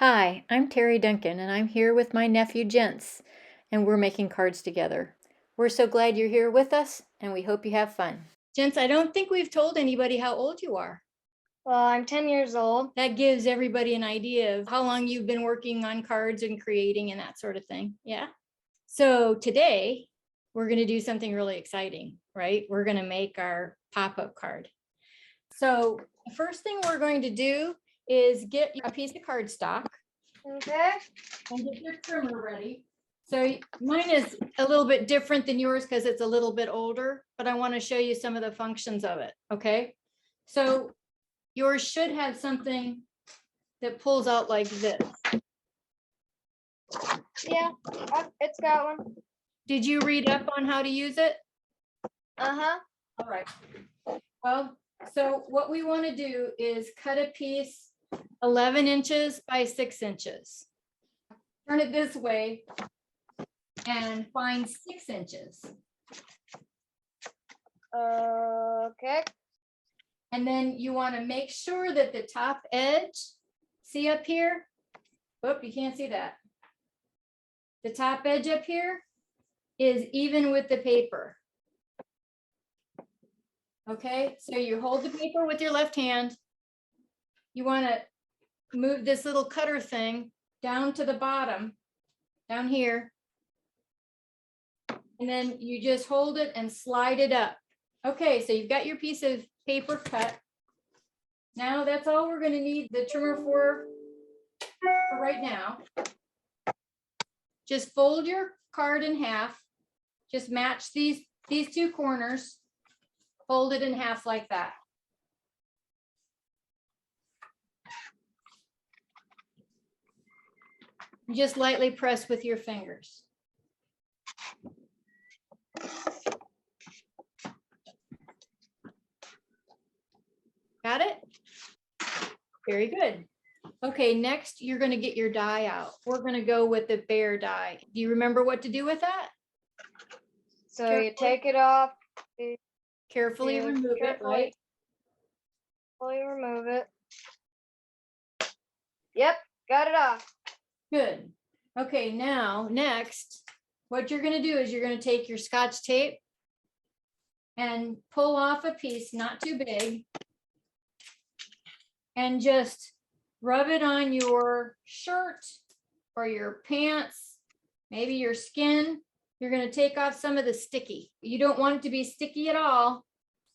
Hi, I'm Teri Duncan, and I'm here with my nephew Jens, and we're making cards together. We're so glad you're here with us, and we hope you have fun. Jens, I don't think we've told anybody how old you are. Well, I'm 10 years old. That gives everybody an idea of how long you've been working on cards and creating and that sort of thing. Yeah. So today we're going to do something really exciting, right? We're going to make our pop-up card. So the first thing we're going to do is get a piece of cardstock. Okay. And get your trimmer ready. So mine is a little bit different than yours because it's a little bit older, but I want to show you some of the functions of it. Okay. So yours should have something that pulls out like this. Yeah, it's got one. Did you read up on how to use it? Uh-huh. All right. Well, so what we want to do is cut a piece 11 inches by 6 inches. Turn it this way and find 6 inches. Okay. And then you want to make sure that the top edge, see up here? Whoop, you can't see that. The top edge up here is even with the paper. Okay, so you hold the paper with your left hand. You want to move this little cutter thing down to the bottom, down here. And then you just hold it and slide it up. Okay, so you've got your piece of paper cut. Now that's all we're going to need the trimmer for right now. Just fold your card in half. Just match these two corners. Fold it in half like that. Just lightly press with your fingers. Got it? Very good. Okay, next you're going to get your die out. We're going to go with the bear die. Do you remember what to do with that? So you take it off. Carefully remove it, right? Carefully remove it. Yep, got it off. Good. Okay, now next, what you're going to do is you're going to take your Scotch tape and pull off a piece, not too big, and just rub it on your shirt or your pants, maybe your skin. You're going to take off some of the sticky. You don't want it to be sticky at all,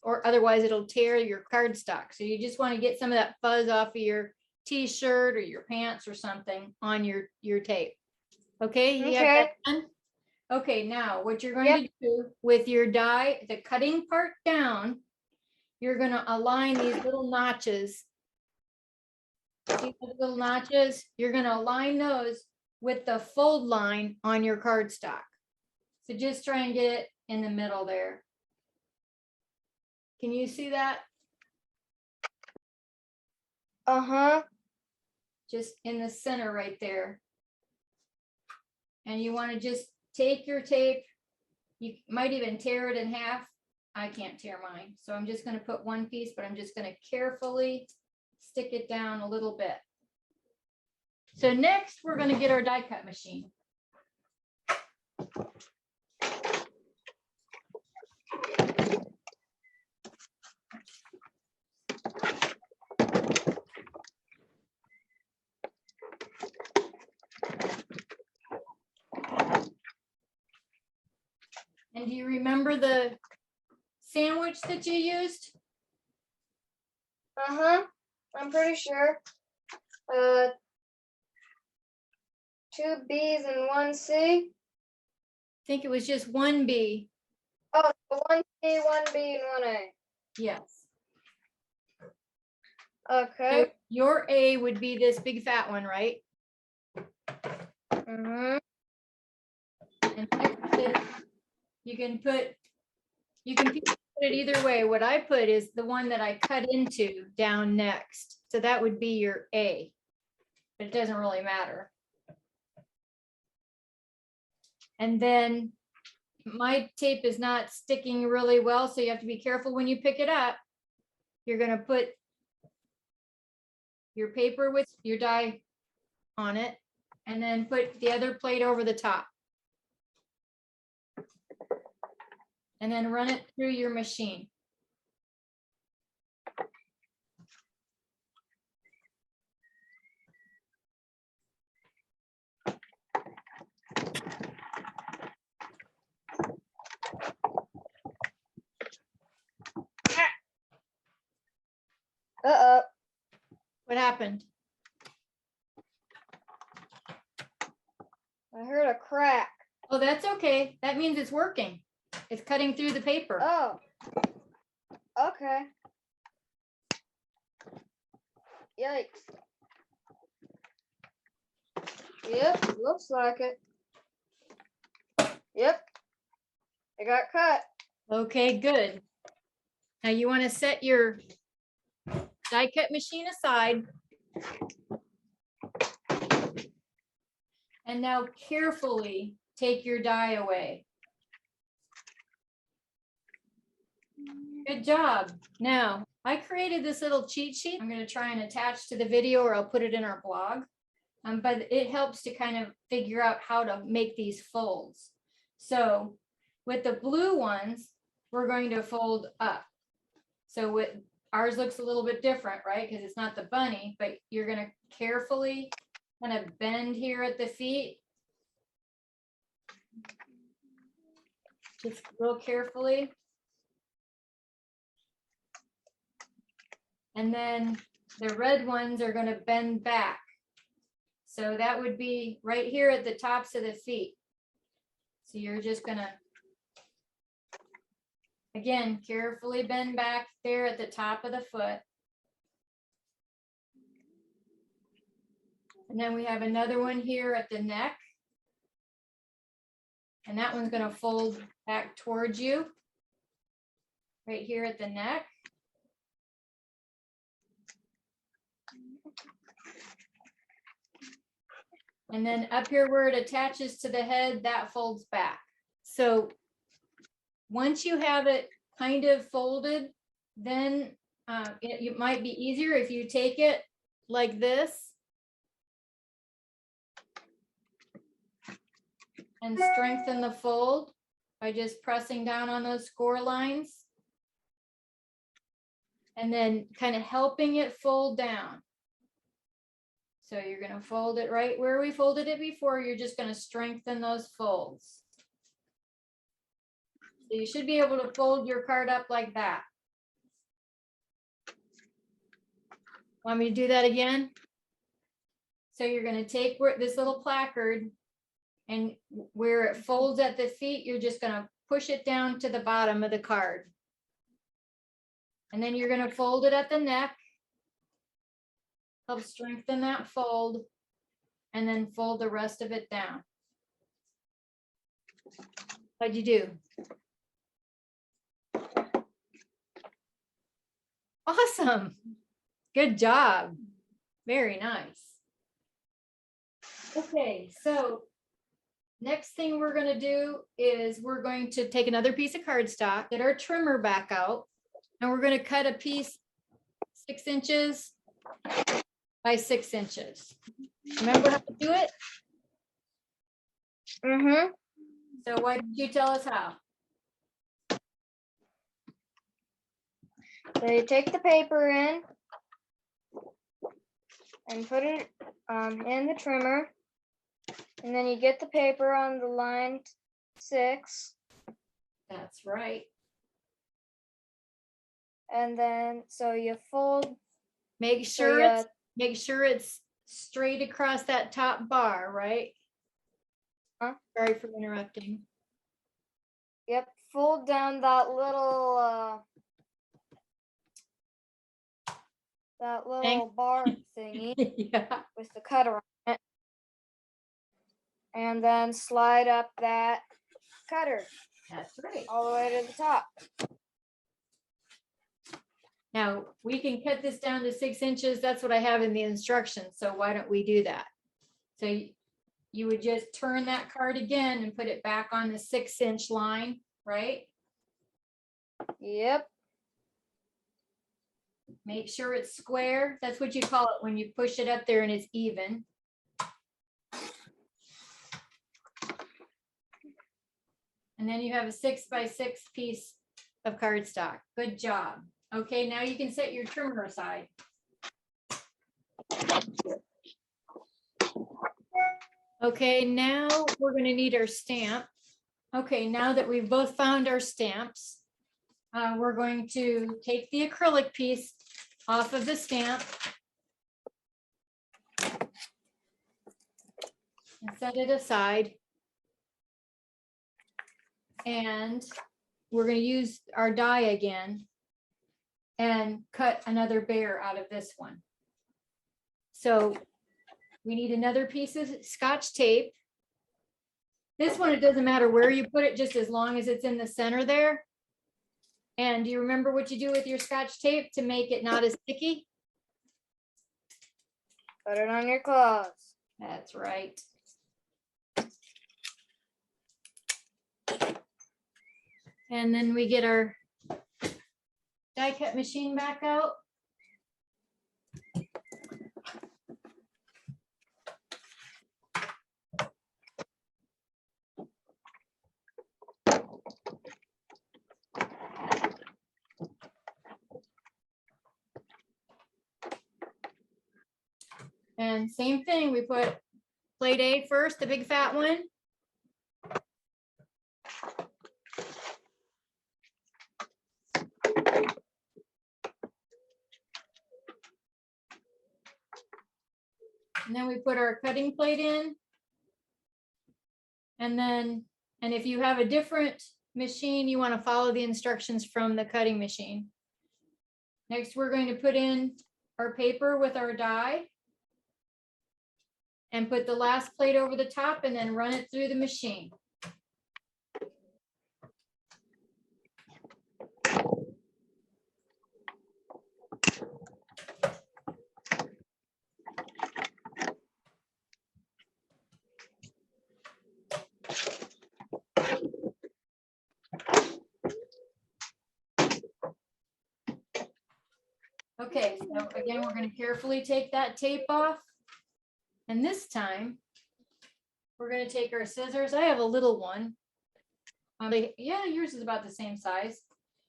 or otherwise it'll tear your cardstock. So you just want to get some of that fuzz off of your t-shirt or your pants or something on your tape. Okay, you have that done? Okay, now what you're going to do with your die, the cutting part down, you're going to align these little notches. See those little notches? You're going to align those with the fold line on your cardstock. So just try and get it in the middle there. Can you see that? Uh-huh. Just in the center right there. And you want to just take your tape. You might even tear it in half. I can't tear mine. So I'm just going to put one piece, but I'm just going to carefully stick it down a little bit. So next we're going to get our die cut machine. And do you remember the sandwich that you used? Uh-huh. I'm pretty sure. 2 B's and 1 C. I think it was just 1 B. Oh, 1 C, 1 B, and 1 A. Yes. Okay. So your A would be this big fat one, right? Mm-hmm. And you can put it either way. What I put is the one that I cut into down next. So that would be your A, but it doesn't really matter. And then my tape is not sticking really well, so you have to be careful when you pick it up. You're going to put your paper with your die on it, and then put the other plate over the top. And then run it through your machine. Uh-oh. What happened? I heard a crack. Oh, that's okay. That means it's working. It's cutting through the paper. Oh. Okay. Yikes. Yep, looks like it. Yep. It got cut. Okay, good. Now you want to set your die cut machine aside. And now carefully take your die away. Good job. Now, I created this little cheat sheet. I'm going to try and attach to the video, or I'll put it in our blog. But it helps to kind of figure out how to make these folds. So with the blue ones, we're going to fold up. So with ours looks a little bit different, right? Because it's not the bunny, but you're going to carefully kind of bend here at the feet. Just real carefully. And then the red ones are going to bend back. So that would be right here at the tops of the feet. So you're just going to, again, carefully bend back there at the top of the foot. And then we have another one here at the neck. And that one's going to fold back towards you, right here at the neck. And then up here where it attaches to the head, that folds back. So once you have it kind of folded, then it might be easier if you take it like this and strengthen the fold by just pressing down on those score lines and then kind of helping it fold down. So you're going to fold it right where we folded it before. You're just going to strengthen those folds. So you should be able to fold your card up like that. Want me to do that again? So you're going to take this little placard, and where it folds at the feet, you're just going to push it down to the bottom of the card. And then you're going to fold it at the neck. Help strengthen that fold, and then fold the rest of it down. How'd you do? Awesome. Good job. Very nice. Okay, so next thing we're going to do is we're going to take another piece of cardstock, get our trimmer back out, and we're going to cut a piece 6 inches by 6 inches. Remember how to do it? Mm-hmm. So why don't you tell us how? So you take the paper in and put it in the trimmer, and then you get the paper on the line 6. That's right. And then so you fold. Make sure it's straight across that top bar, right? Huh? Sorry for interrupting. Yep, fold down that little bar thingy Yeah. with the cutter on it, and then slide up that cutter That's right. all the way to the top. Now we can cut this down to 6 inches. That's what I have in the instructions. So why don't we do that? So you would just turn that card again and put it back on the 6 inch line, right? Yep. Make sure it's square. That's what you call it when you push it up there and it's even. And then you have a 6x6 piece of cardstock. Good job. Okay, now you can set your trimmer aside. Okay, now we're going to need our stamp. Okay, now that we've both found our stamps, we're going to take the acrylic piece off of the stamp and set it aside. And we're going to use our die again and cut another bear out of this one. So we need another piece of Scotch tape. This one, it doesn't matter where you put it, just as long as it's in the center there. And do you remember what you do with your Scotch tape to make it not as sticky? Put it on your clothes. That's right. And then we get our die cut machine back out. And same thing, we put plate A first, the big fat one. And then we put our cutting plate in. And if you have a different machine, you want to follow the instructions from the cutting machine. Next, we're going to put in our paper with our die and put the last plate over the top and then run it through the machine. Okay, so again, we're going to carefully take that tape off. And this time, we're going to take our scissors. I have a little one. Yeah, yours is about the same size.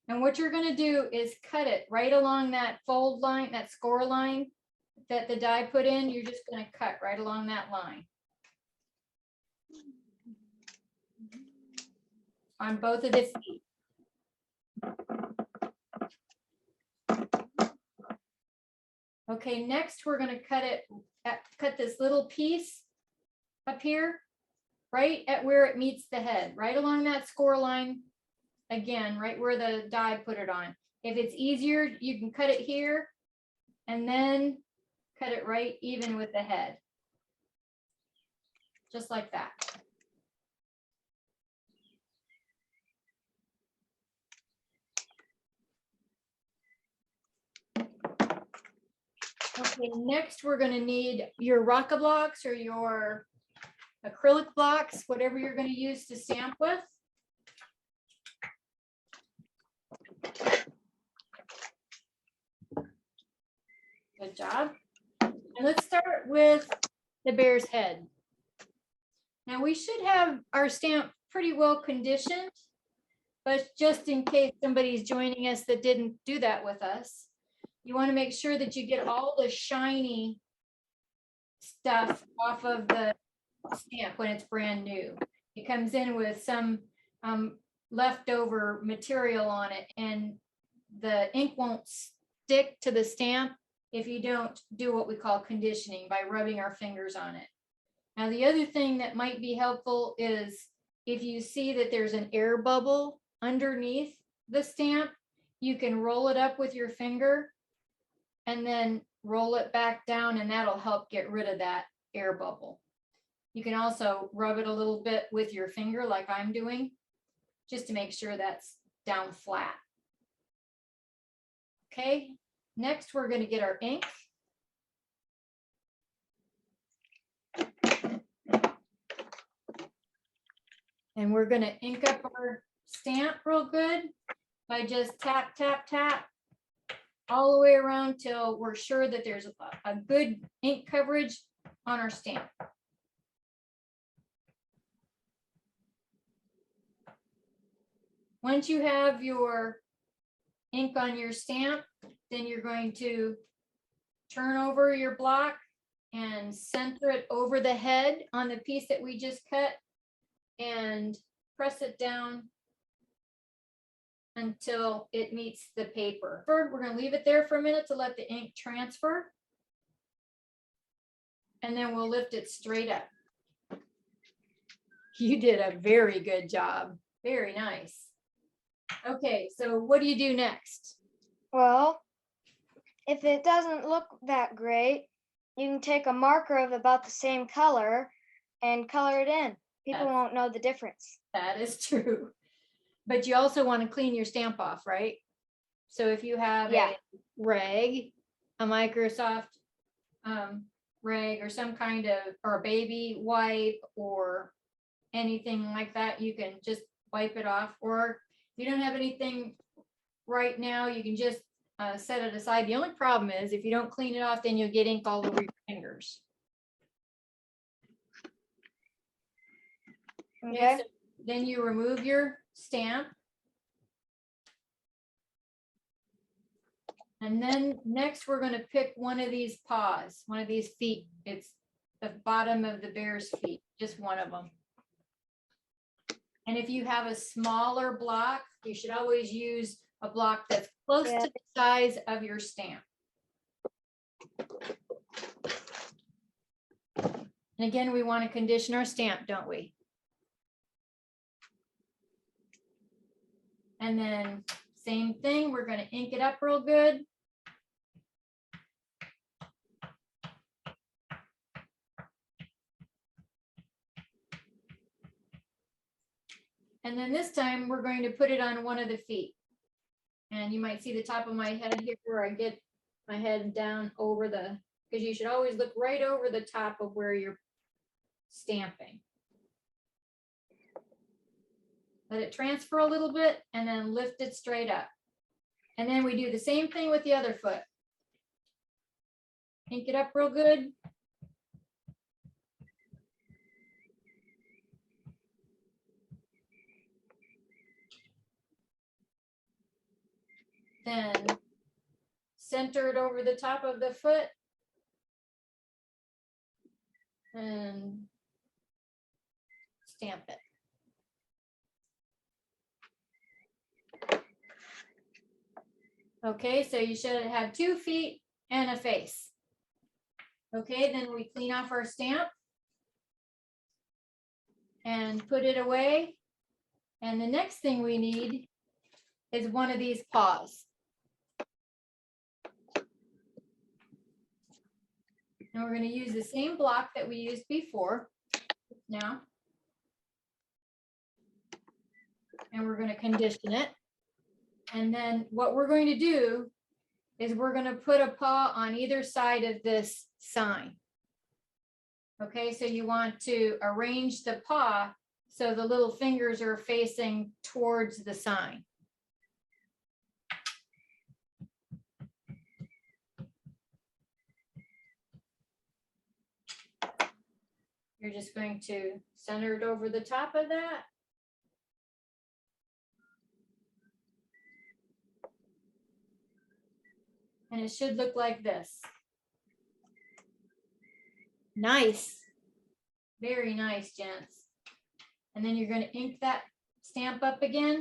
And what you're going to do is cut it right along that fold line, that score line that the die put in. You're just going to cut right along that line. On both of the feet. Okay, next we're going to cut this little piece up here, right at where it meets the head, right along that score line. Again, right where the die put it on. If it's easier, you can cut it here and then cut it right even with the head. Just like that. Okay, next we're going to need your Rocka blocks or your acrylic blocks, whatever you're going to use to stamp with. Good job. And let's start with the bear's head. Now we should have our stamp pretty well conditioned, but just in case somebody's joining us that didn't do that with us, you want to make sure that you get all the shiny stuff off of the stamp when it's brand new. It comes in with some leftover material on it, and the ink won't stick to the stamp if you don't do what we call conditioning by rubbing our fingers on it. Now, the other thing that might be helpful is if you see that there's an air bubble underneath the stamp, you can roll it up with your finger and then roll it back down, and that'll help get rid of that air bubble. You can also rub it a little bit with your finger like I'm doing, just to make sure that's down flat. Okay, next we're going to get our ink. And we're going to ink up our stamp real good by just tap, tap, tap all the way around till we're sure that there's a good ink coverage on our stamp. once you have your ink on your stamp, then you're going to turn over your block and center it over the head on the piece that we just cut and press it down until it meets the paper. We're going to leave it there for a minute to let the ink transfer. And then we'll lift it straight up. You did a very good job. Very nice. Okay, so what do you do next? Well, if it doesn't look that great, you can take a marker of about the same color and color it in. People won't know the difference. That is true. But you also want to clean your stamp off, right? So if you have a rag, a Microsoft rag or some kind of, or a baby wipe or anything like that, you can just wipe it off. Or if you don't have anything right now, you can just set it aside. The only problem is if you don't clean it off, then you'll get ink all over your fingers. Okay. So then you remove your stamp. And then next we're going to pick one of these paws, one of these feet. It's the bottom of the bear's feet, just one of them. And if you have a smaller block, you should always use a block that's close to the size of your stamp. And again, we want to condition our stamp, don't we? And then same thing, we're going to ink it up real good. And then this time we're going to put it on one of the feet. And you might see the top of my head here where I get my head down over the, because you should always look right over the top of where you're stamping. Let it transfer a little bit and then lift it straight up. And then we do the same thing with the other foot. Ink it up real good. Then center it over the top of the foot. And stamp it. Okay, so you should have 2 feet and a face. Okay, then we clean off our stamp and put it away. And the next thing we need is one of these paws. And we're going to use the same block that we used before now. And we're going to condition it. And then what we're going to do is we're going to put a paw on either side of this sign. Okay, so you want to arrange the paw so the little fingers are facing towards the sign. You're just going to center it over the top of that. And it should look like this. Nice. Very nice, gents. And then you're going to ink that stamp up again.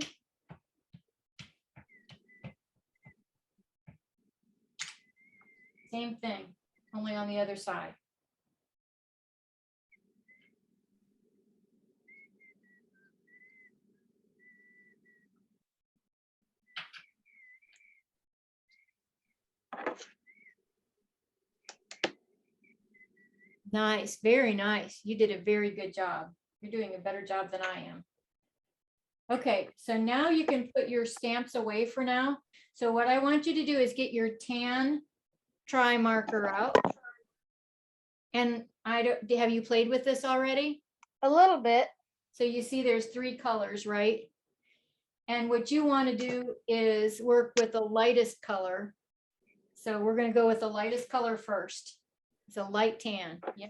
Same thing, only on the other side. Nice, very nice. You did a very good job. You're doing a better job than I am. Okay, so now you can put your stamps away for now. So what I want you to do is get your tan tri marker out. And have you played with this already? A little bit. So you see there's 3 colors, right? And what you want to do is work with the lightest color. So we're going to go with the lightest color first. It's a light tan. Yeah.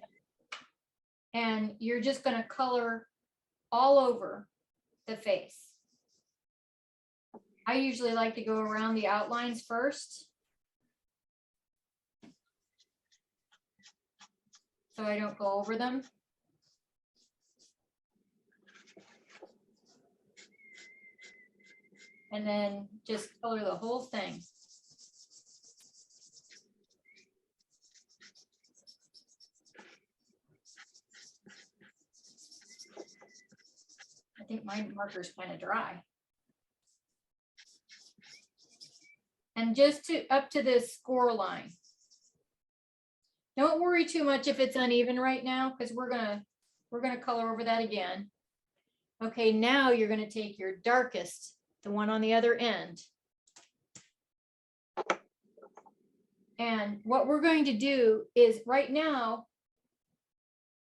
And you're just going to color all over the face. I usually like to go around the outlines first, so I don't go over them. And then just color the whole thing. I think my marker's kind of dry. And just up to this score line. Don't worry too much if it's uneven right now, because we're gonna color over that again. Okay, now you're gonna take your darkest, the one on the other end. And what we're going to do is right now,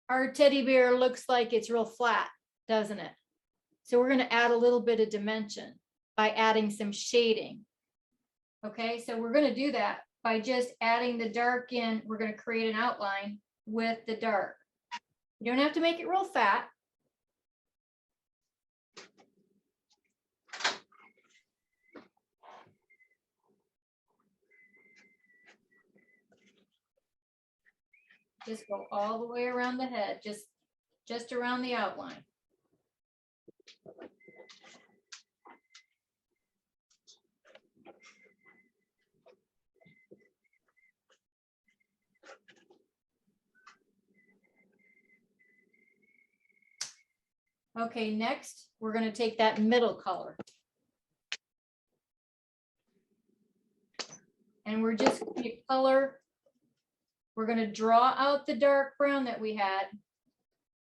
our teddy bear looks like it's real flat, doesn't it? So we're gonna add a little bit of dimension by adding some shading. Okay, so we're gonna do that by just adding the dark in. We're gonna create an outline with the dark. You don't have to make it real fat. Just go all the way around the head, just around the outline. Okay, next, we're going to take that middle color. And we're just going to color. We're going to draw out the dark brown that we had.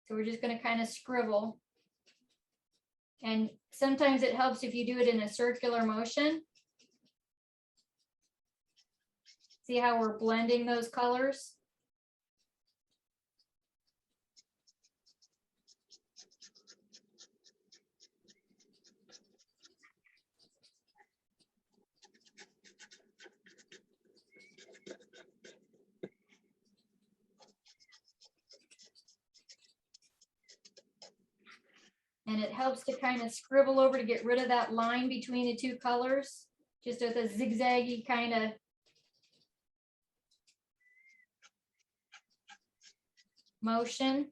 So we're just going to kind of scribble. And sometimes it helps if you do it in a circular motion. See how we're blending those colors? And it helps to kind of scribble over to get rid of that line between the two colors, just with a zigzaggy kind of motion.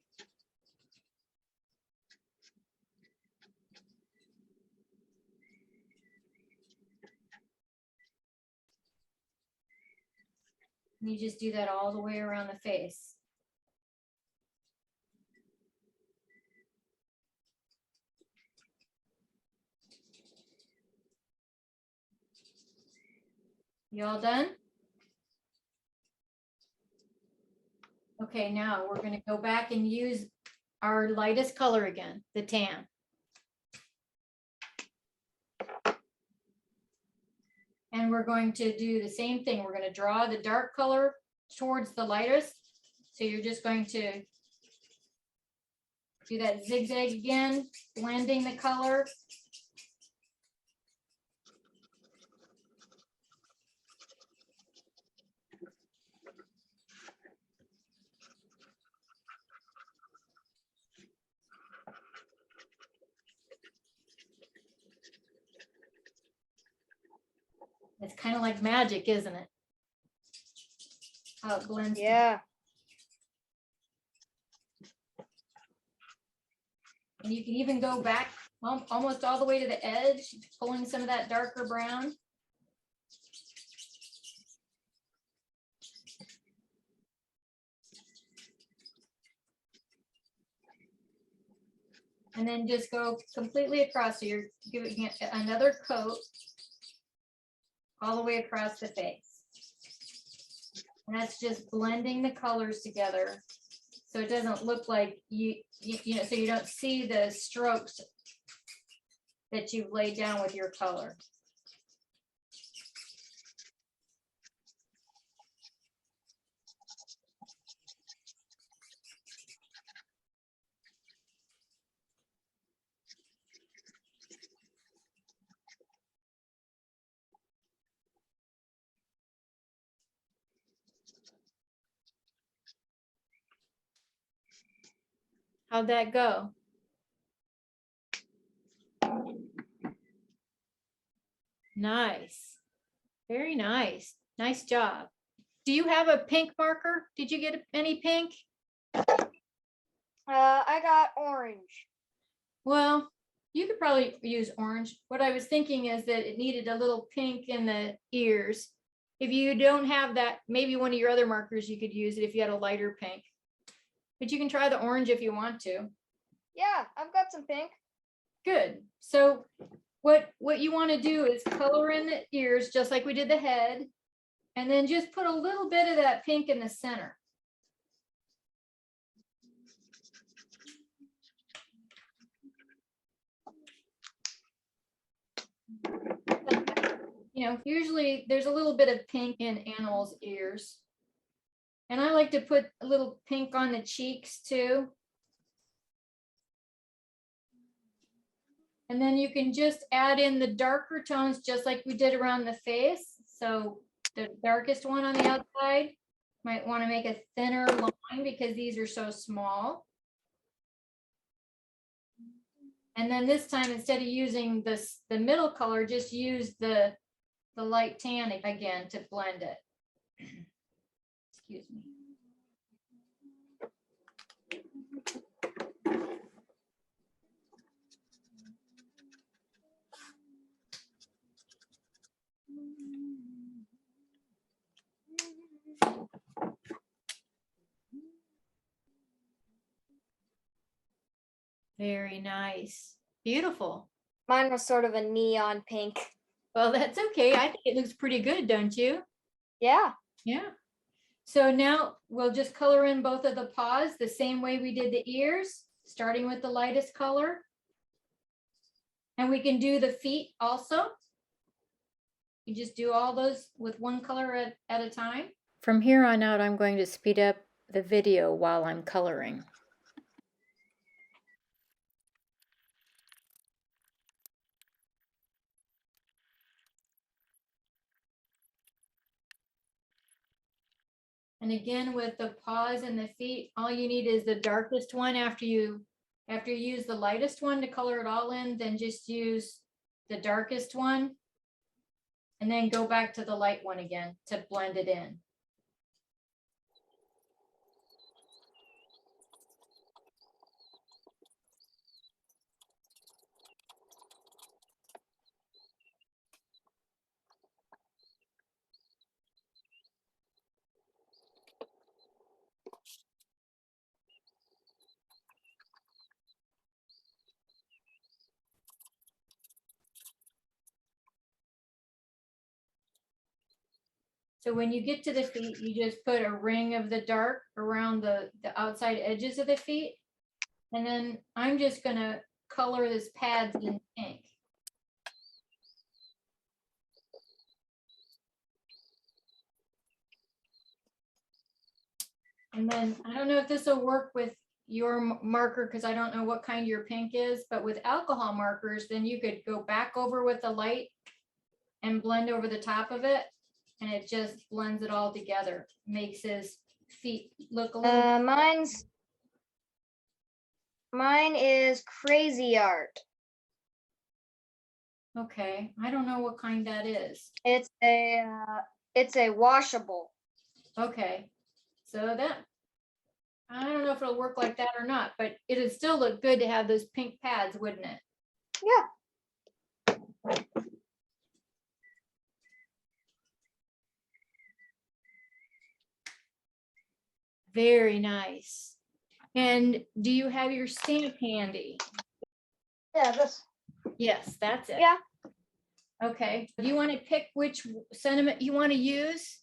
And you just do that all the way around the face. You all done? Okay, now we're going to go back and use our lightest color again, the tan. And we're going to do the same thing. We're going to draw the dark color towards the lightest. So you're just going to do that zigzag again, blending the color. It's kind of like magic, isn't it? How it blends. Yeah. And you can even go back almost all the way to the edge, pulling some of that darker brown. And then just go completely across. So you're giving it another coat all the way across the face. And that's just blending the colors together. So it doesn't look like you know, so you don't see the strokes that you've laid down with your color. How'd that go? Nice. Very nice. Nice job. Do you have a pink marker? Did you get any pink? I got orange. Well, you could probably use orange. What I was thinking is that it needed a little pink in the ears. If you don't have that, maybe one of your other markers, you could use it if you had a lighter pink. But you can try the orange if you want to. Yeah, I've got some pink. Good. So what you want to do is color in the ears just like we did the head, and then just put a little bit of that pink in the center. You know, usually there's a little bit of pink in animals' ears. And I like to put a little pink on the cheeks too. And then you can just add in the darker tones just like we did around the face. So the darkest one on the outside, might want to make a thinner line because these are so small. And then this time, instead of using the middle color, just use the light tan again to blend it. Excuse me. Very nice. Beautiful. Mine was sort of a neon pink. Well, that's okay. I think it looks pretty good, don't you? Yeah. Yeah. So now we'll just color in both of the paws the same way we did the ears, starting with the lightest color. And we can do the feet also. You just do all those with one color at a time. From here on out, I'm going to speed up the video while I'm coloring. And again, with the paws and the feet, all you need is the darkest one. After you use the lightest one to color it all in, then just use the darkest one and then go back to the light one again to blend it in. So when you get to the feet, you just put a ring of the dark around the outside edges of the feet. And then I'm just gonna color this pads in pink. And then I don't know if this will work with your marker because I don't know what kind your pink is, but with alcohol markers, then you could go back over with the light and blend over the top of it. And it just blends it all together, makes his feet look a little. Mine is crazy art. Okay, I don't know what kind that is. It's a washable. Okay, so that, I don't know if it'll work like that or not, but it'd still look good to have those pink pads, wouldn't it? Yeah. Very nice. And do you have your stamp handy? Yeah, this. Yes, that's it. Yeah. Okay, do you want to pick which sentiment you want to use?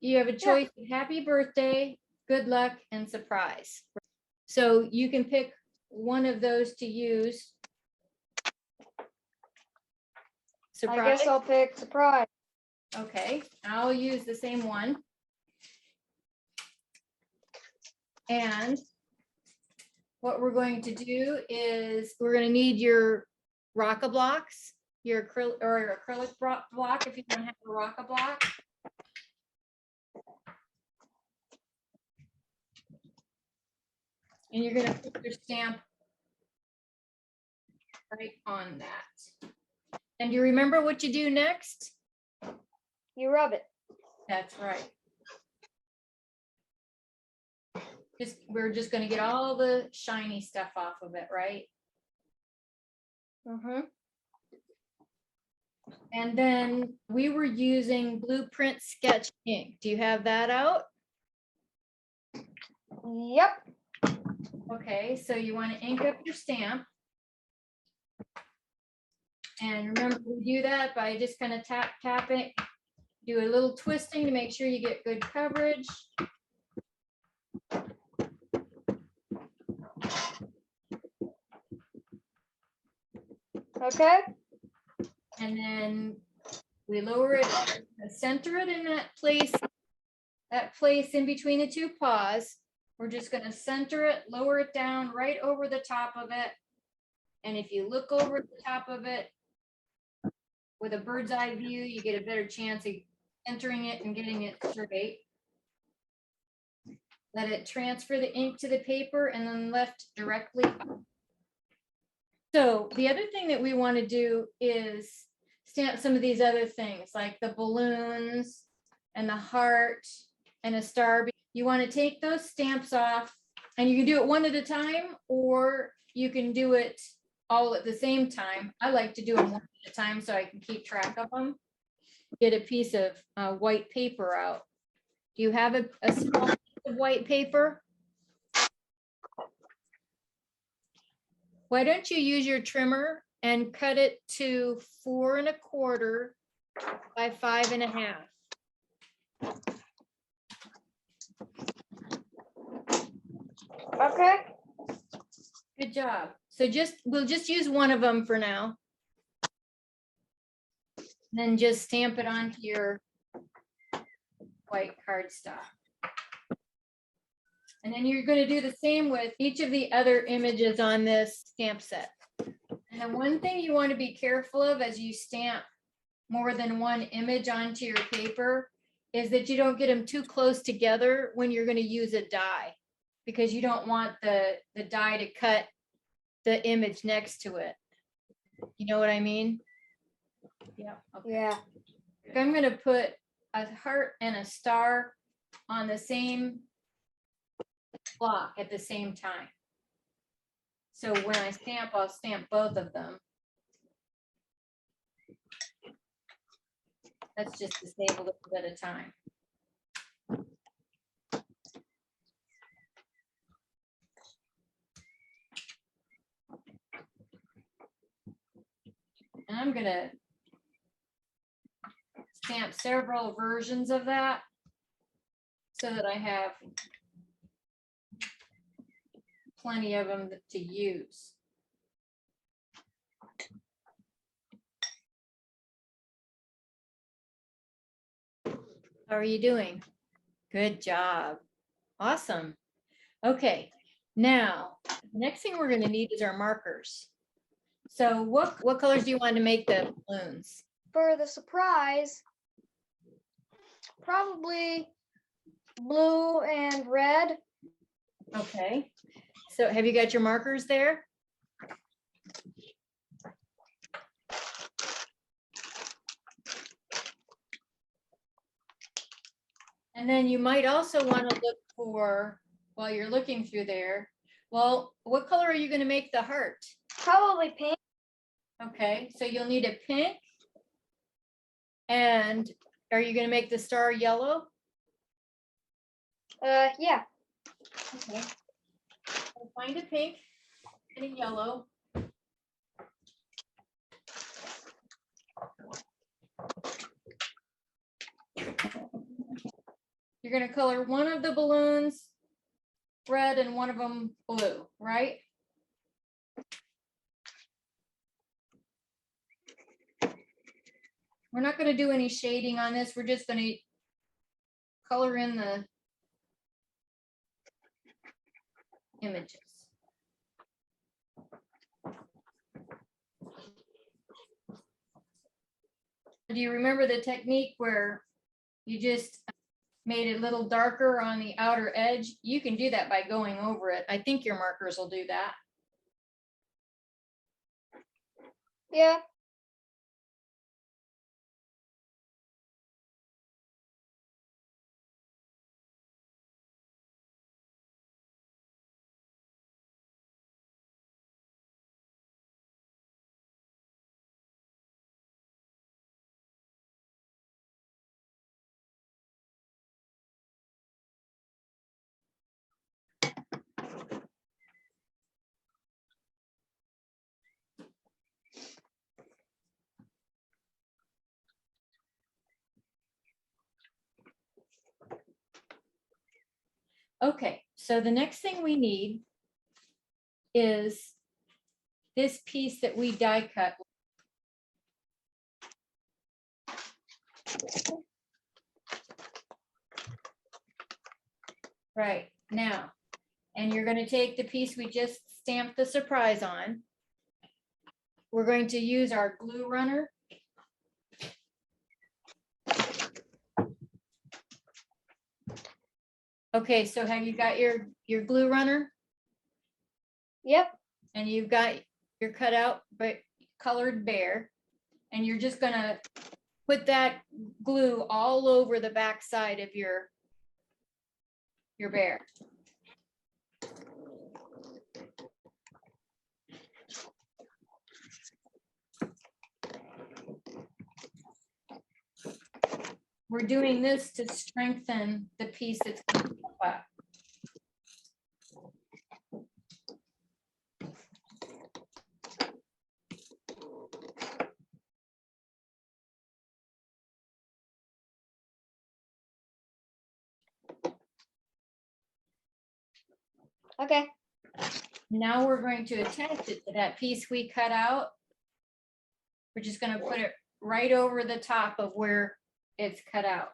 You have a choice of happy birthday, good luck, and surprise. So you can pick one of those to use. Surprise. I guess I'll pick surprise. Okay, I'll use the same one. And what we're going to do is we're going to need your Rocka blocks, your acrylic block if you don't have a Rocka block. And you're going to put your stamp right on that. And do you remember what you do next? You rub it. That's right. We're just gonna get all the shiny stuff off of it, right? Mm-hmm. And then we were using Blueprint Sketch ink. Do you have that out? Yep. Okay, so you want to ink up your stamp. And remember, we do that by just kind of tap it, do a little twisting to make sure you get good coverage. Okay. And then we lower it, center it in that place in between the two paws. We're just going to center it, lower it down right over the top of it. And if you look over the top of it with a bird's eye view, you get a better chance of entering it and getting it straight. Let it transfer the ink to the paper and then lift directly up. So the other thing that we want to do is stamp some of these other things like the balloons and the heart and a star. You want to take those stamps off, and you can do it one at a time, or you can do it all at the same time. I like to do them one at a time so I can keep track of them. Get a piece of white paper out. Do you have a small piece of white paper? Why don't you use your trimmer and cut it to 4 1/4 by 5 1/2. Okay. Good job. So we'll just use one of them for now. Then just stamp it onto your white cardstock. And then you're going to do the same with each of the other images on this stamp set. And the one thing you want to be careful of as you stamp more than one image onto your paper is that you don't get them too close together when you're going to use a die, because you don't want the die to cut the image next to it. You know what I mean? Yeah. Okay. Yeah. I'm going to put a heart and a star on the same block at the same time. So when I stamp, I'll stamp both of them. That's just to save a little bit of time. And I'm going to stamp several versions of that so that I have plenty of them to use. How are you doing? Good job. Awesome. Okay, now the next thing we're going to need is our markers. So what colors do you want to make the balloons? For the surprise, probably blue and red. Okay, so have you got your markers there? And then you might also want to look for, while you're looking through there, well, what color are you going to make the heart? Probably pink. Okay, so you'll need a pink. And are you going to make the star yellow? Yeah. Okay. I'll find a pink and a yellow. You're going to color one of the balloons red and one of them blue, right? We're not going to do any shading on this. We're just going to color in the images. Do you remember the technique where you just made it a little darker on the outer edge? You can do that by going over it. I think your markers will do that. Yeah. Okay, so the next thing we need is this piece that we die cut. Right now, and you're going to take the piece we just stamped the surprise on. We're going to use our glue runner. Okay, so have you got your glue runner? Yep. And you've got your cutout but colored bear, and you're just gonna put that glue all over the back side of your bear. We're doing this to strengthen the piece that's going to pop up. Okay. Now we're going to attach it to that piece we cut out. We're just going to put it right over the top of where it's cut out.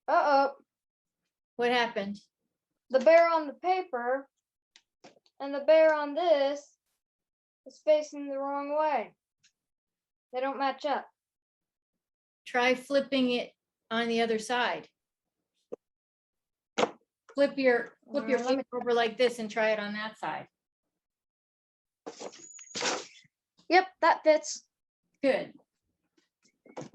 Uh-oh. What happened? The bear on the paper and the bear on this is facing the wrong way. They don't match up. Try flipping it on the other side. Flip your paper over like this and try it on that side. Yep, that fits. Good.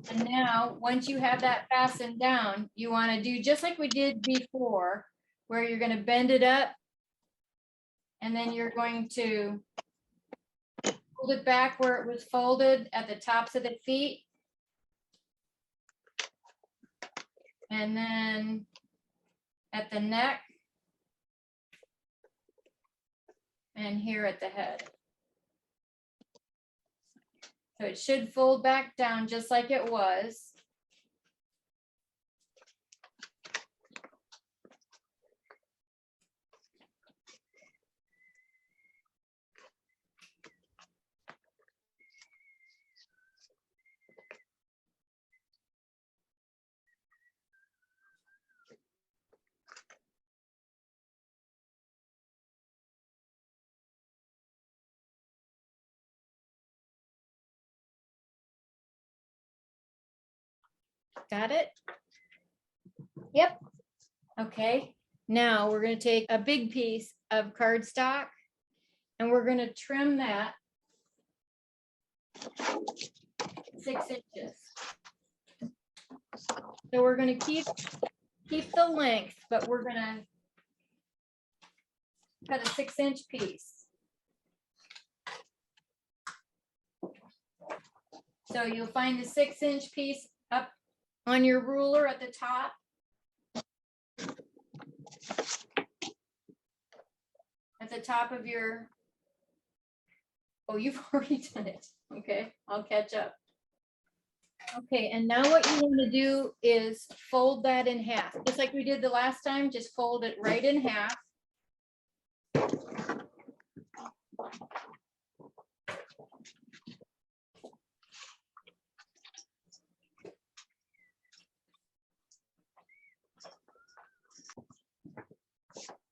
And now, once you have that fastened down, you want to do just like we did before, where you're going to bend it up, and then you're going to hold it back where it was folded at the tops of the feet. And then at the neck, and here at the head. So it should fold back down just like it was. Got it? Yep. Okay, now we're going to take a big piece of cardstock and we're going to trim that 6 inches. So we're going to keep the length, but we're going to cut a 6-inch piece. So you'll find the 6-inch piece up on your ruler at the top. At the top of your, oh, you've already done it. Okay, I'll catch up. Okay, and now what you want to do is fold that in half. Just like we did the last time, just fold it right in half.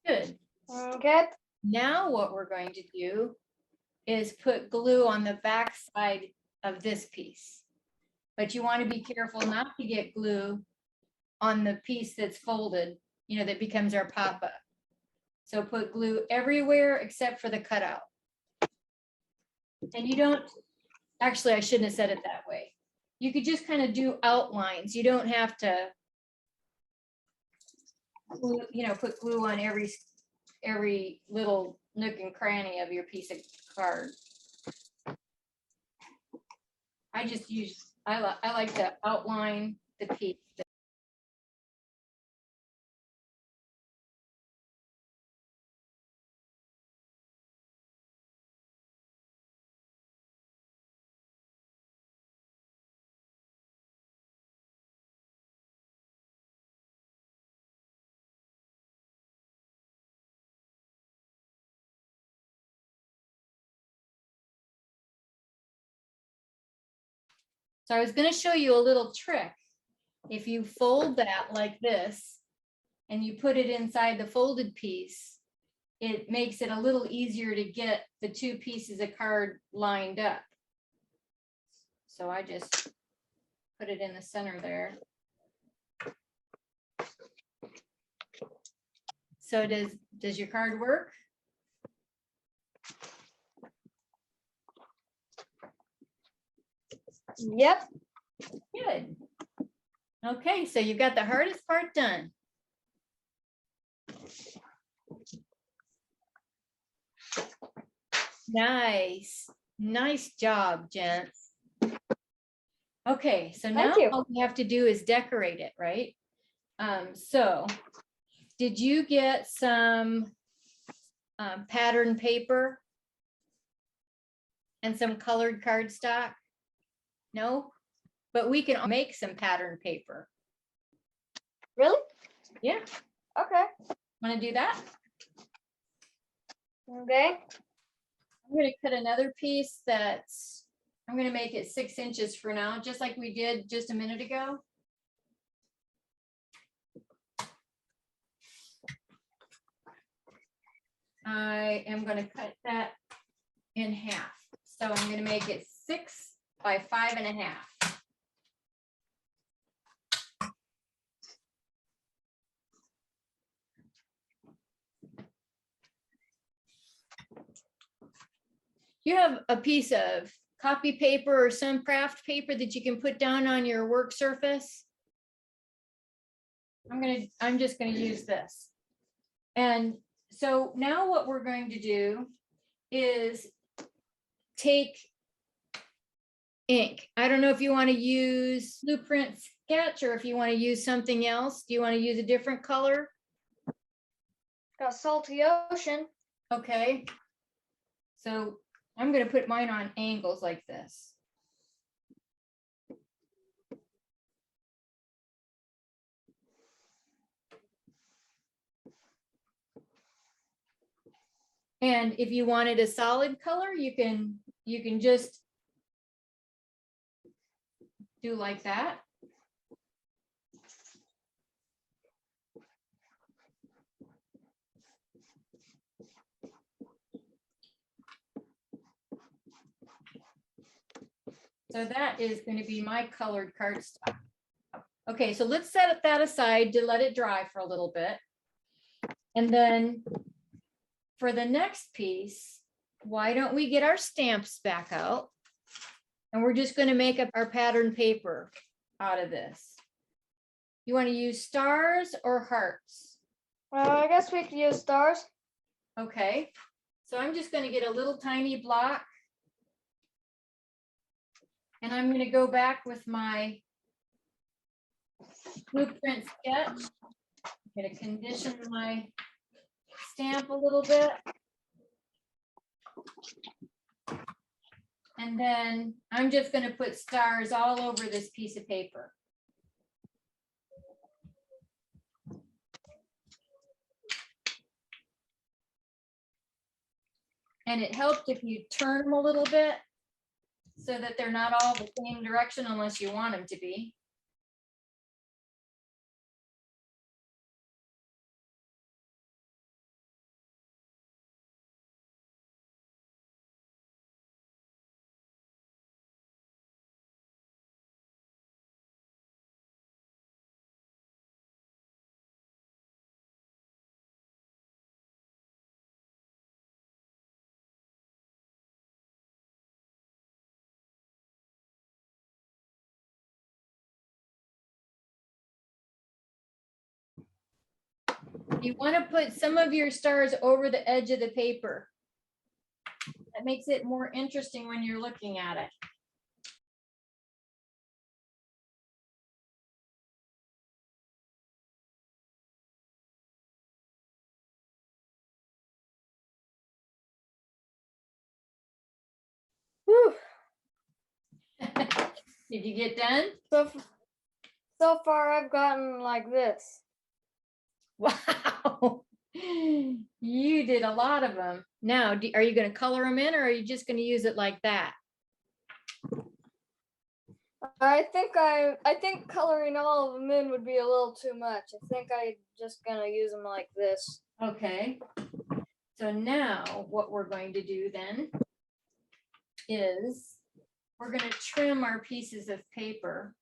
Good. Okay. Now what we're going to do is put glue on the back side of this piece. But you want to be careful not to get glue on the piece that's folded, you know, that becomes our pop-up. So put glue everywhere except for the cutout. And you don't, actually, I shouldn't have said it that way. You could just kind of do outlines. You don't have to, you know, put glue on every little nook and cranny of your piece of card. I just use, I like to outline the piece. So I was going to show you a little trick. If you fold that like this and you put it inside the folded piece, it makes it a little easier to get the two pieces of card lined up. So I just put it in the center there. So does your card work? Yep. Good. Okay, so you got the hardest part done. Nice. Nice job, gents. Okay, so now you. all we have to do is decorate it, right? So did you get some pattern paper and some colored cardstock? No, but we can make some pattern paper. Really? Yeah. Okay. Want to do that? Okay. I'm going to cut another piece that's, I'm going to make it 6 inches for now, just like we did just a minute ago. I am going to cut that in half. So I'm going to make it 6 by 5.5. You have a piece of copy paper or some craft paper that you can put down on your work surface. I'm just going to use this. And so now what we're going to do is take ink. I don't know if you want to use Blueprint Sketch or if you want to use something else. Do you want to use a different color? Got salty ocean. Okay. So I'm going to put mine on angles like this. And if you wanted a solid color, you can just do like that. So that is going to be my colored cardstock. Okay, so let's set that aside to let it dry for a little bit. And then for the next piece, why don't we get our stamps back out? And we're just going to make up our pattern paper out of this. You want to use stars or hearts? I guess we could use stars. Okay, so I'm just going to get a little tiny block. And I'm going to go back with my Blueprint Sketch. I'm going to condition my stamp a little bit. And then I'm just going to put stars all over this piece of paper. And it helps if you turn them a little bit so that they're not all the same direction unless you want them to be. You want to put some of your stars over the edge of the paper. That makes it more interesting when you're looking at it. Whew. Did you get done? So far I've gotten like this. Wow. You did a lot of them. Now, are you going to color them in or are you just going to use it like that? I think coloring all of them in would be a little too much. I think I'm just gonna use them like this. Okay. So now what we're going to do then is we're going to trim our pieces of paper.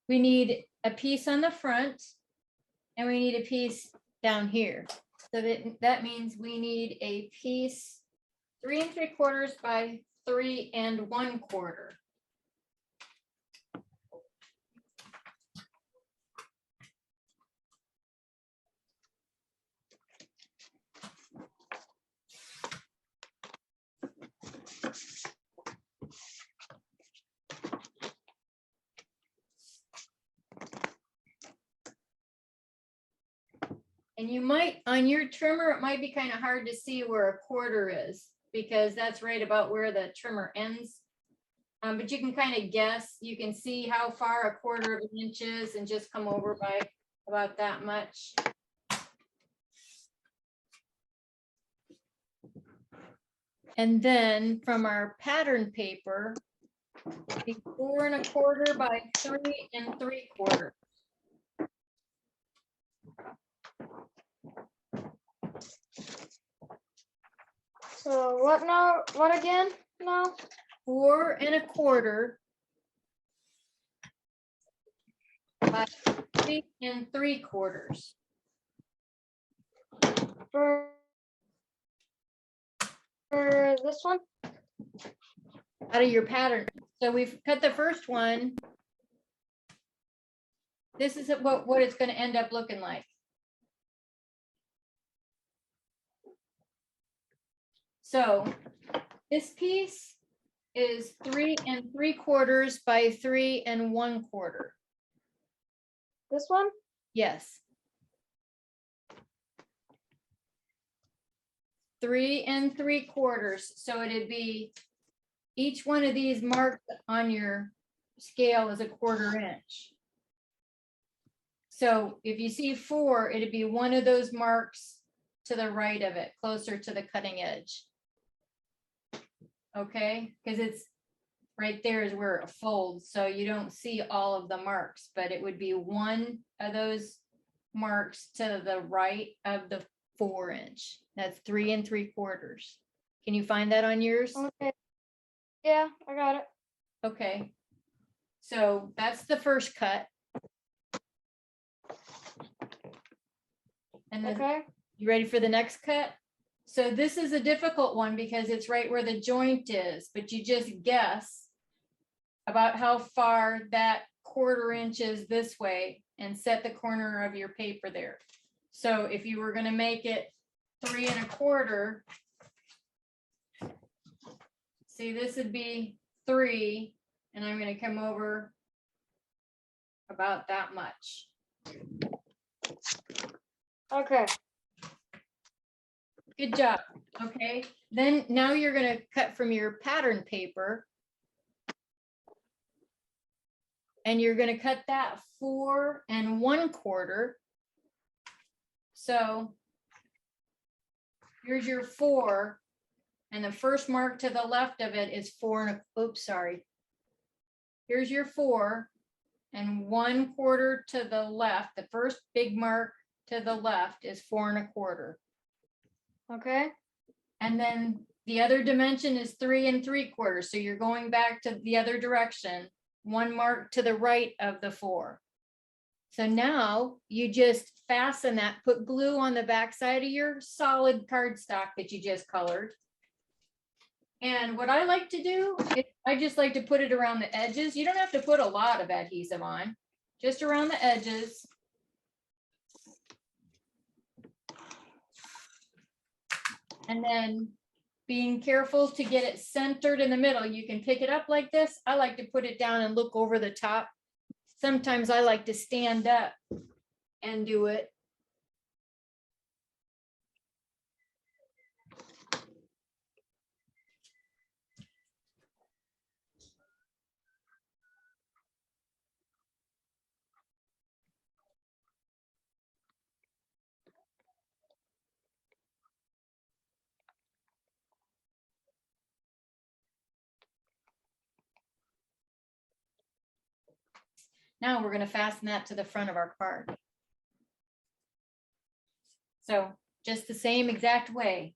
We need a piece on the front and we need a piece down here. So that means we need a piece 3 3/4 by 3 1/4. And you might, on your trimmer, it might be kind of hard to see where 1/4 is because that's right about where the trimmer ends. But you can kind of guess, you can see how far 1/4 of an inch is and just come over by about that much. And then from our pattern paper, 4 1/4 by 3 3/4. So what now? What again now? 4 1/4 by 3 3/4. For this one? Out of your pattern. So we've cut the first one. This is what it's going to end up looking like. So this piece is 3 3/4 by 3 1/4. This one? Yes. 3 3/4. So it'd be each one of these marked on your scale is 1/4 inch. So if you see 4, it'd be one of those marks to the right of it, closer to the cutting edge. Okay, because it's right there is where it folds, so you don't see all of the marks, but it would be one of those marks to the right of the 4 inch. That's 3 3/4. Can you find that on yours? Okay. Yeah, I got it. Okay. So that's the first cut. And then Okay. you ready for the next cut? So this is a difficult one because it's right where the joint is, but you just guess about how far that 1/4 inch is this way and set the corner of your paper there. So if you were going to make it 3 1/4, see, this would be 3, and I'm going to come over about that much. Okay. Good job. Okay, then now you're going to cut from your pattern paper. And you're going to cut that 4 1/4. So here's your 4. And the first mark to the left of it is 4 oops, sorry. Here's your 4 1/4 to the left. The first big mark to the left is 4 1/4. Okay. And then the other dimension is 3 3/4. So you're going back to the other direction, one mark to the right of the 4. So now you just fasten that, put glue on the back side of your solid cardstock that you just colored. And what I like to do is I just like to put it around the edges. You don't have to put a lot of adhesive on, just around the edges. And then being careful to get it centered in the middle. You can pick it up like this. I like to put it down and look over the top. Sometimes I like to stand up and do it. Now we're going to fasten that to the front of our card. So just the same exact way.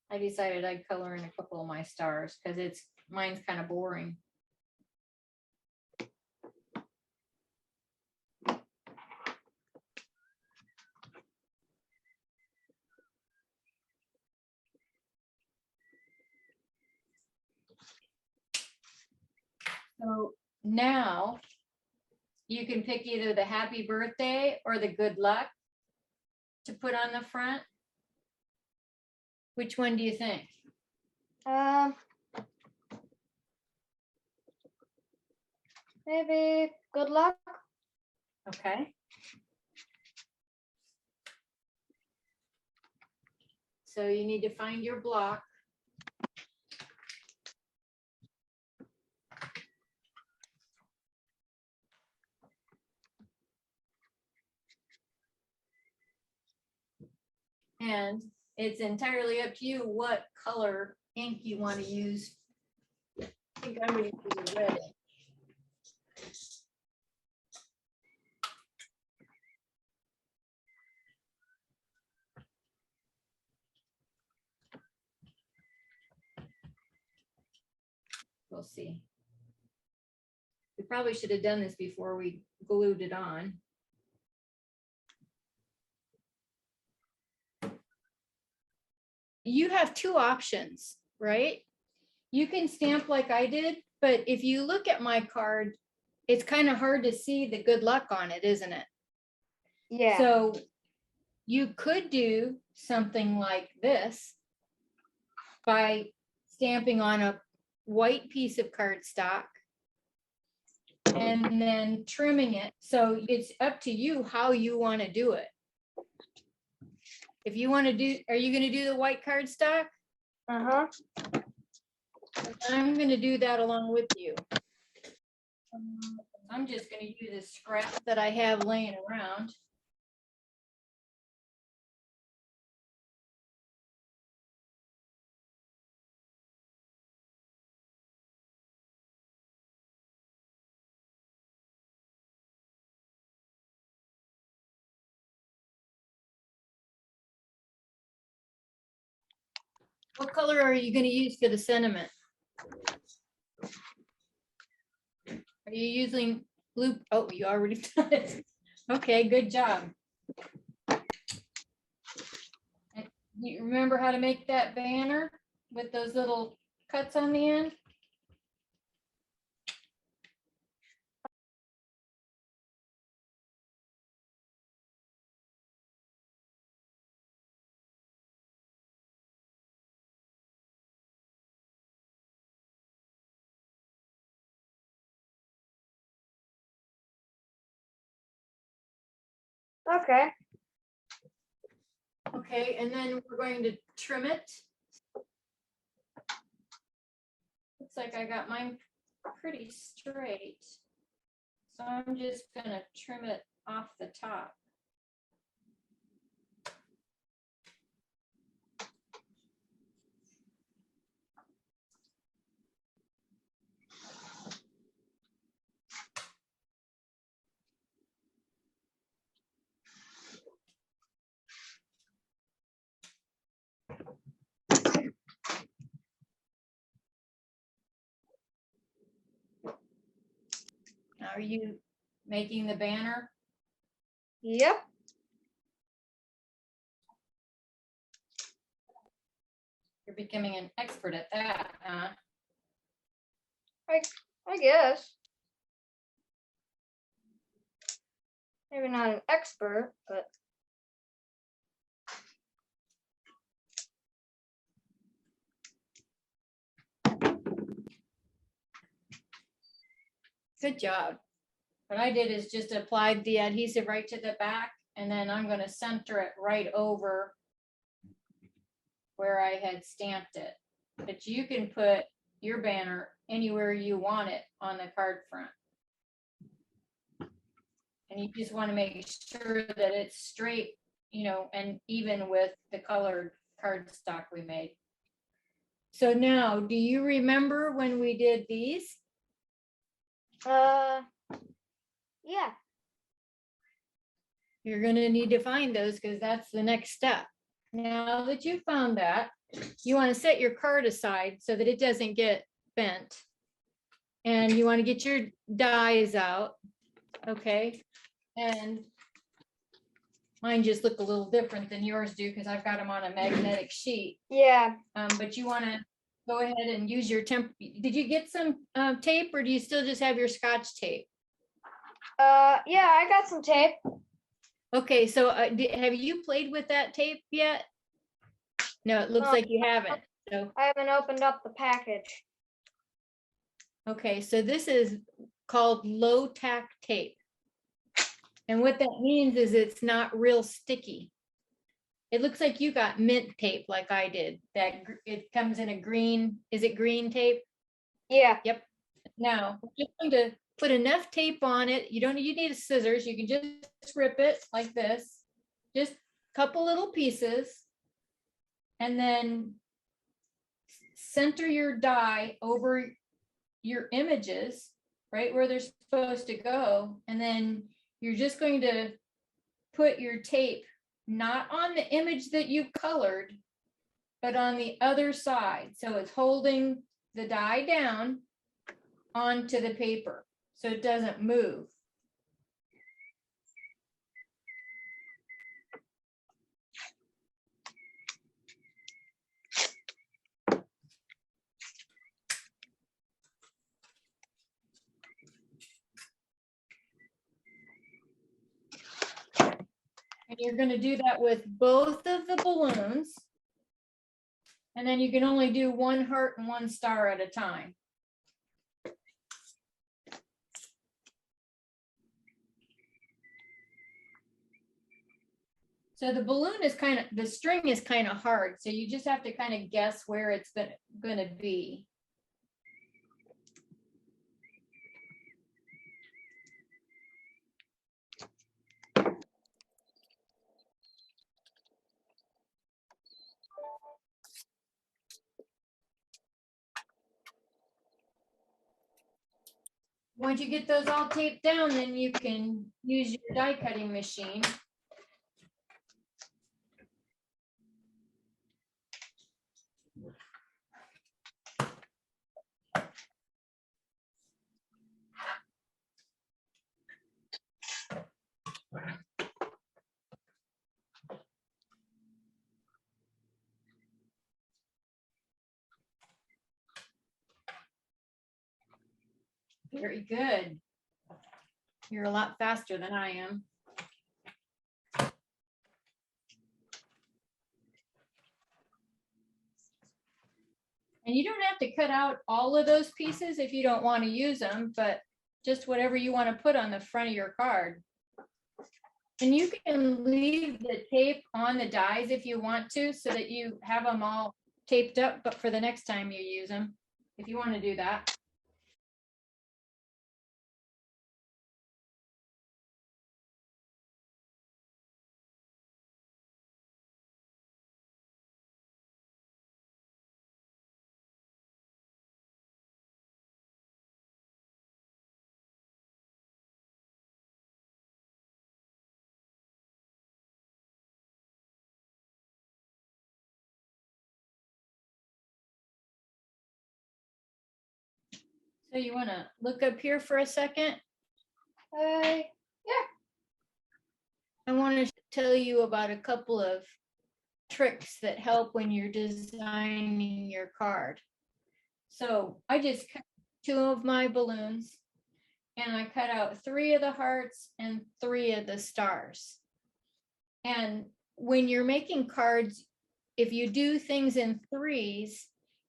I decided I'd color in a couple of my stars because mine's kind of boring. So now you can pick either the happy birthday or the good luck to put on the front. Which one do you think? Maybe good luck. Okay. So you need to find your block. And it's entirely up to you what color ink you want to use. I think I'm going to use a red. We'll see. We probably should have done this before we glued it on. You have two options, right? You can stamp like I did, but if you look at my card, it's kind of hard to see the good luck on it, isn't it? Yeah. So you could do something like this by stamping on a white piece of cardstock and then trimming it. So it's up to you how you want to do it. If you want to do, are you going to do the white cardstock? Uh-huh. I'm going to do that along with you. I'm just going to use a scrap that I have laying around. What color are you going to use for the sentiment? Are you using blue? Oh, you already done it. Okay, good job. You remember how to make that banner with those little cuts on the end? Okay. Okay, and then we're going to trim it. Looks like I got mine pretty straight. So I'm just gonna trim it off the top. Now, are you making the banner? Yep. You're becoming an expert at that, huh? I guess. Maybe not an expert, but Good job. What I did is just applied the adhesive right to the back, and then I'm going to center it right over where I had stamped it. But you can put your banner anywhere you want it on the card front. And you just want to make sure that it's straight, you know, and even with the colored cardstock we made. So now, do you remember when we did these? Yeah. You're going to need to find those because that's the next step. Now that you found that, you want to set your card aside so that it doesn't get bent. And you want to get your dies out. Okay. And mine just look a little different than yours do because I've got them on a magnetic sheet. Yeah. But you want to go ahead and use your temp. Did you get some tape or do you still just have your Scotch tape? Yeah, I got some tape. Okay, so have you played with that tape yet? No, it looks No. like you haven't. So, I haven't opened up the package. okay, so this is called low tack tape. And what that means is it's not real sticky. It looks like you got mint tape like I did. That it comes in a green, is it green tape? Yeah. Yep. Now, we're just going to put enough tape on it. You need scissors. You can just rip it like this. Just a couple little pieces. And then center your die over your images, right where they're supposed to go. And then you're just going to put your tape not on the image that you colored, but on the other side. So it's holding the die down onto the paper so it doesn't move. And you're going to do that with both of the balloons. And then you can only do one heart and one star at a time. So the balloon is the string is kind of hard. So you just have to kind of guess where it's going to be. Once you get those all taped down, then you can use your die cutting machine. Very good. You're a lot faster than I am. And you don't have to cut out all of those pieces if you don't want to use them, but just whatever you want to put on the front of your card. And you can leave the tape on the dies if you want to, so that you have them all taped up, but for the next time you use them, if you want to do that. So you want to look up here for a second? Yeah. I want to tell you about a couple of tricks that help when you're designing your card. So I just cut 2 of my balloons and I cut out 3 of the hearts and 3 of the stars. And when you're making cards, if you do things in threes,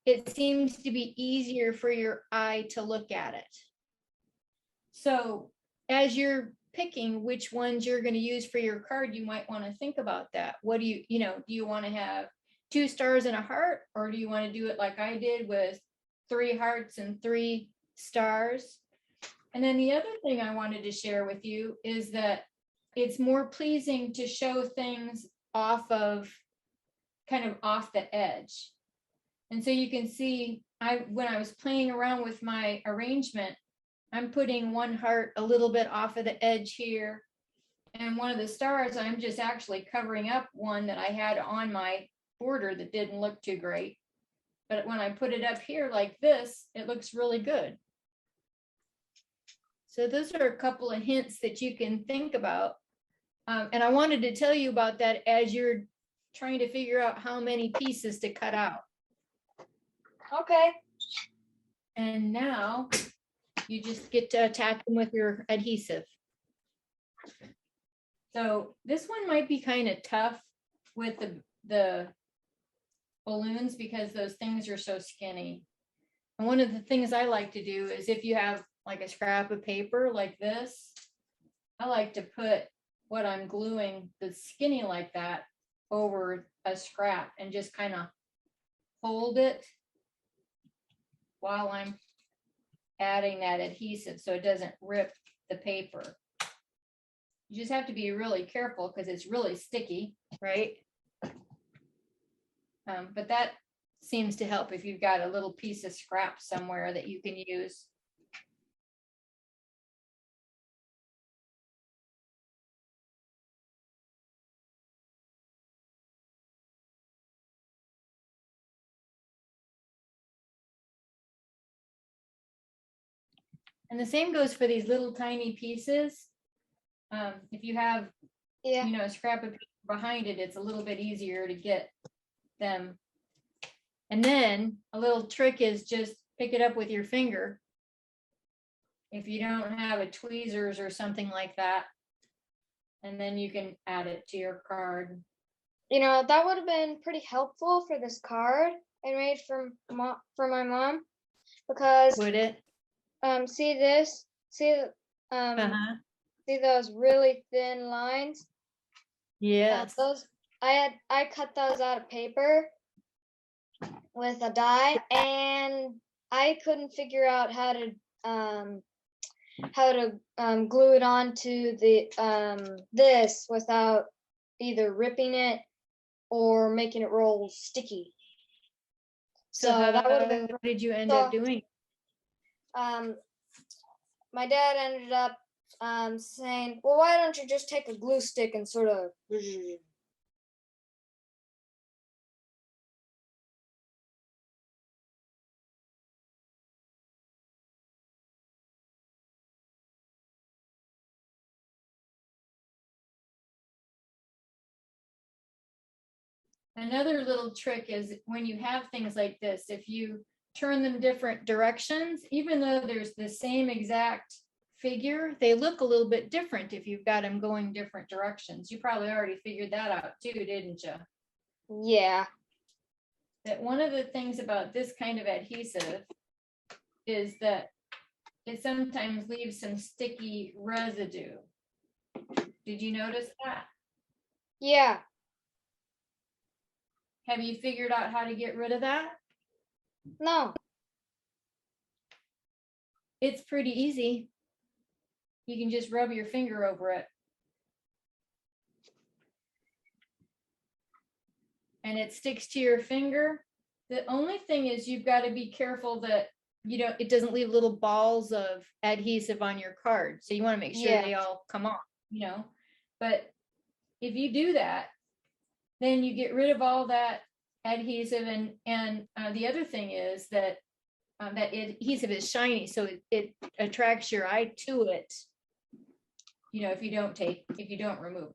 it seems to be easier for your eye to look at it. So as you're picking which ones you're going to use for your card, you might want to think about that. What do you want to have 2 stars and a heart, or do you want to do it like I did with 3 hearts and 3 stars? And then the other thing I wanted to share with you is that it's more pleasing to show things off of, kind of off the edge. And so you can see, when I was playing around with my arrangement, I'm putting 1 heart a little bit off of the edge here. And one of the stars, I'm just actually covering up one that I had on my border that didn't look too great. But when I put it up here like this, it looks really good. So those are a couple of hints that you can think about. And I wanted to tell you about that as you're trying to figure out how many pieces to cut out. Okay. And now you just get to attach them with your adhesive. So this one might be kind of tough with the balloons because those things are so skinny. And one of the things I like to do is, if you have like a scrap of paper like this, I like to put what I'm gluing that's skinny like that over a scrap and just kind of hold it while I'm adding that adhesive so it doesn't rip the paper. You just have to be really careful because it's really sticky, right? But that seems to help if you've got a little piece of scrap somewhere that you can use. And the same goes for these little tiny pieces. If you have, Yeah. you know, a scrap of paper behind it, it's a little bit easier to get them. And then a little trick is just pick it up with your finger. If you don't have a tweezers or something like that, and then you can add it to your card. You know, that would have been pretty helpful for this card I made for my mom, because Would it? see this? See see those really thin lines? Yes. Those I cut those out of paper with a die, and I couldn't figure out how to glue it onto the this without either ripping it or making it roll sticky. So that would have been. how did you end up doing? My dad ended up saying, "Well, why don't you just take a glue stick and sort of." Another little trick is when you have things like this, if you turn them different directions, even though there's the same exact figure, they look a little bit different if you've got them going different directions. You probably already figured that out too, didn't you? Yeah. That one of the things about this kind of adhesive is that it sometimes leaves some sticky residue. Did you notice that? Yeah. Have you figured out how to get rid of that? No. It's pretty easy. You can just rub your finger over it. And it sticks to your finger. The only thing is you've got to be careful that it doesn't leave little balls of adhesive on your card. So you want to make sure they all come off, But if you do that, then you get rid of all that adhesive. And the other thing is that that adhesive is shiny, so it attracts your eye to it. If you don't remove.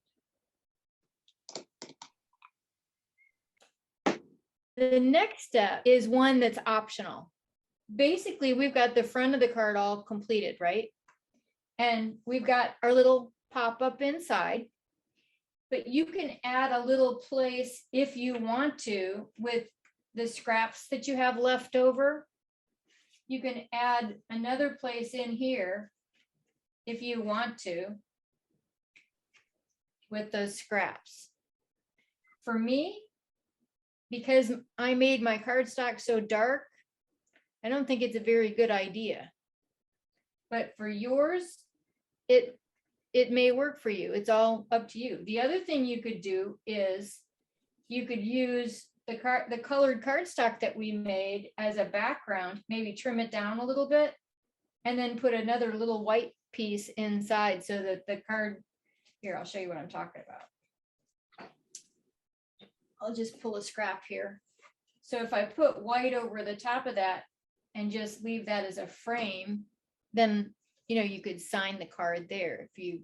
The next step is one that's optional. Basically, we've got the front of the card all completed, right? And we've got our little pop-up inside, but you can add a little place if you want to with the scraps that you have left over. You can add another place in here if you want to with those scraps. For me, because I made my cardstock so dark, I don't think it's a very good idea. But for yours, it may work for you. It's all up to you. The other thing you could do is you could use the colored cardstock that we made as a background, maybe trim it down a little bit, and then put another little white piece inside so that the card, here, I'll show you what I'm talking about. I'll just pull a scrap here. So if I put white over the top of that and just leave that as a frame, then, you know, you could sign the card there if you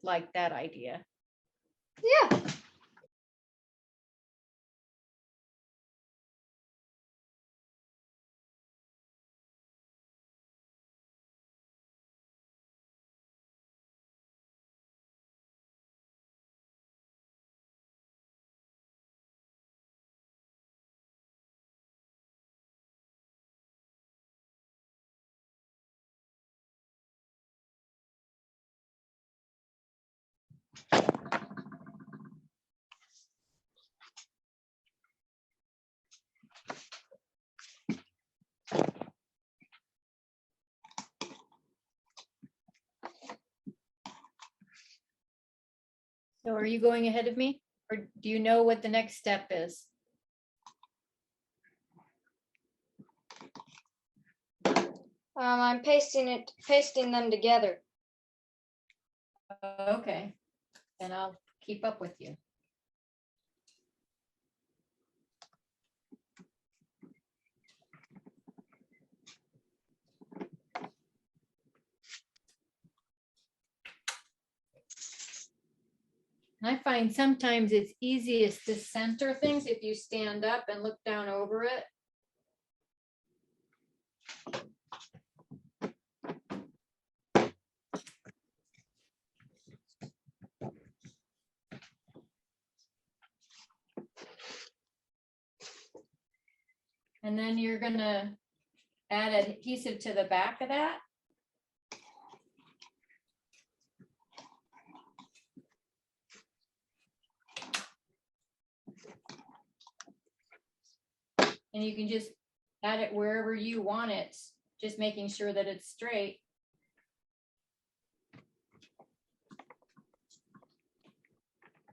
like that idea. Yeah. So are you going ahead of me, or do you know what the next step is? I'm pasting them together. Okay, then I'll keep up with you. I find sometimes it's easiest to center things if you stand up and look down over it. And then you're gonna add adhesive to the back of that. And you can just add it wherever you want it, just making sure that it's straight.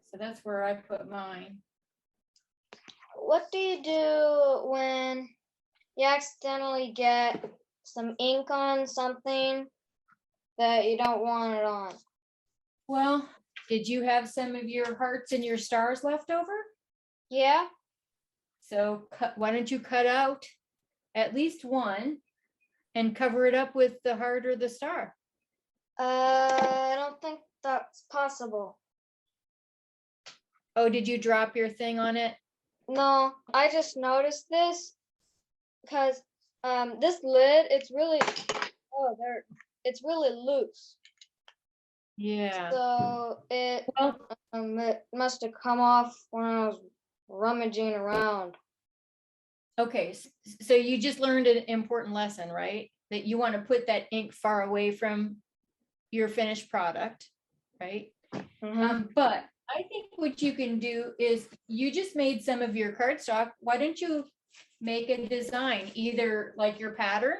So that's where I put mine. What do you do when you accidentally get some ink on something that you don't want it on? Well, did you have some of your hearts and your stars left over? Yeah. So why don't you cut out at least one and cover it up with the heart or the star? I don't think that's possible. Oh, did you drop your thing on it? No, I just noticed this because this lid, it's really loose. Yeah. So it Well, it must have come off when I was rummaging around. okay, so you just learned an important lesson, right? That you want to put that ink far away from your finished product, right? But I think what you can do is you just made some of your cardstock. Why don't you make a design, either like your pattern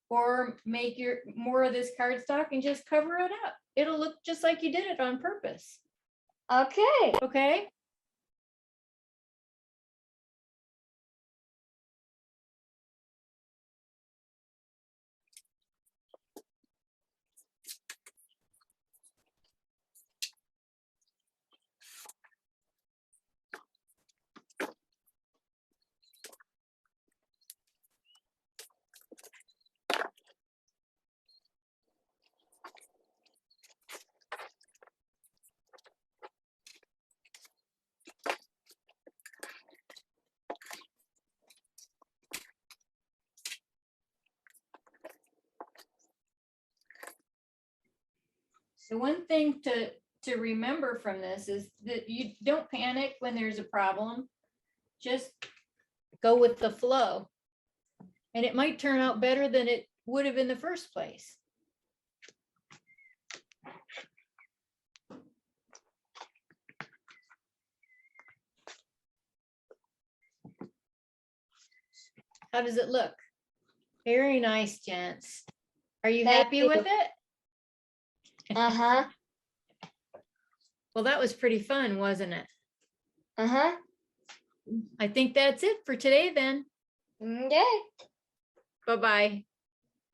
or make your more of this cardstock and just cover it up. It'll look just like you did it on purpose. Okay. Okay. So one thing to remember from this is that you don't panic when there's a problem. Just go with the flow. And it might turn out better than it would have in the first place. How does it look? Very nice, gents. Are you Thank happy you. with it? Uh-huh. Well, that was pretty fun, wasn't it? Uh-huh. I think that's it for today then. Okay. Bye-bye.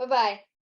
Bye-bye.